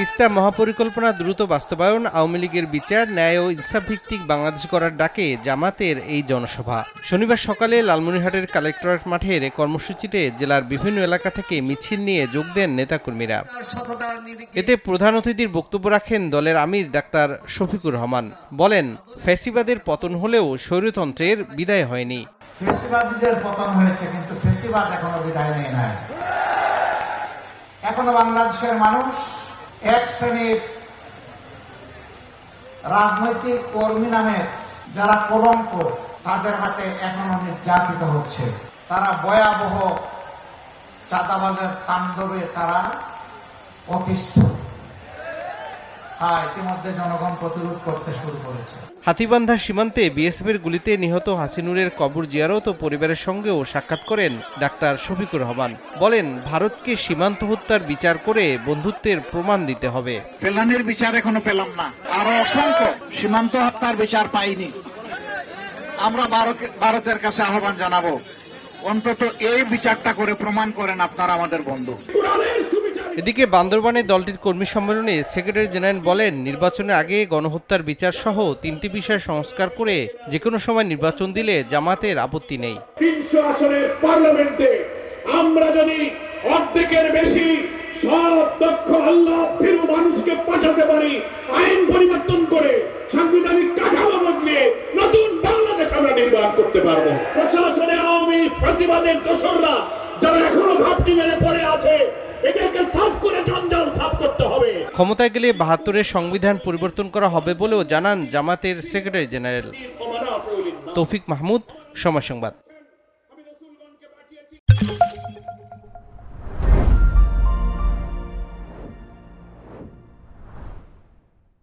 তিস্তা মহাপরিকল্পনা দ্রুত বাস্তবায়ন, আওয়ামী লীগের বিচার, ন্যায় ও ইনসাফ ভিত্তিক বাংলাদেশ গড়ার ডাকে জামাতের এই জনসভা। শনিবার সকালে লালমনিরহাটের কালেক্টরেট মাঠের কর্মসূচিতে জেলার বিভিন্ন এলাকা থেকে মিছিল নিয়ে যোগ দেন নেতাকর্মীরা। এতে প্রধান অতিথির বক্তব্য রাখেন দলের আমির ডাক্তার শফিকুর রহমান। বলেন, ফ্যাসিবাদের পতন হলেও স্বৈরতন্ত্রের বিদায় হয়নি। ফ্যাসিবাদীদের পতন হয়েছে, কিন্তু ফ্যাসিবাদ এখনো বিদায় নেয় নাই। এখনো বাংলাদেশের মানুষ এক শ্রেণীর রাজনৈতিক কর্মী নামের যারা কলঙ্ক, তাদের হাতে এখনো নির্যাতিত হচ্ছে। তারা ভয়াবহ চাঁদাবাজের তাণ্ডবে তারা অতিষ্ঠ। ইতিমধ্যে জনগণ প্রতিরোধ করতে শুরু করেছে। হাতীবান্ধা সীমান্তে বিএসএফের গুলিতে নিহত হাসিনুরের কবর জিয়ারত ও পরিবারের সঙ্গেও সাক্ষাৎ করেন ডাক্তার শফিকুর রহমান। বলেন, ভারতকে সীমান্ত হত্যার বিচার করে বন্ধুত্বের প্রমাণ দিতে হবে। ফেলানির বিচার এখনো পেলাম না, আরো অসংখ্য সীমান্ত হত্যার বিচার পাইনি। আমরা ভারতের কাছে আহ্বান জানাবো, অন্তত এই বিচারটা করে প্রমাণ করেন আপনারা আমাদের বন্ধু। এদিকে বান্দরবানে দলটির কর্মী সম্মেলনে সেক্রেটারি জেনারেল বলেন, নির্বাচনের আগে গণহত্যার বিচার সহ 3টি বিষয় সংস্কার করে যেকোনো সময় নির্বাচন দিলে জামাতের আপত্তি নেই। 300 আসনের পার্লামেন্টে আমরা যদি অর্ধেকের বেশি সব দক্ষ আল্লাহ ফিরু মানুষকে পাঠাতে পারি, আইন পরিবর্তন করে সাংবিধানিক কাঠামো বদলিয়ে নতুন বাংলাদেশ আমরা নির্মাণ করতে পারবো। প্রশাসনে আওয়ামী ফ্যাসিবাদের দোসররা যারা এখনো ঘাপটি মেরে পড়ে আছে, এদেরকে সাফ করে জঞ্জাল সাফ করতে হবে। ক্ষমতায় গেলে ৭২-এর সংবিধান পরিবর্তন করা হবে বলেও জানান জামাতের সেক্রেটারি জেনারেল। তৌফিক মাহমুদ, সময় সংবাদ।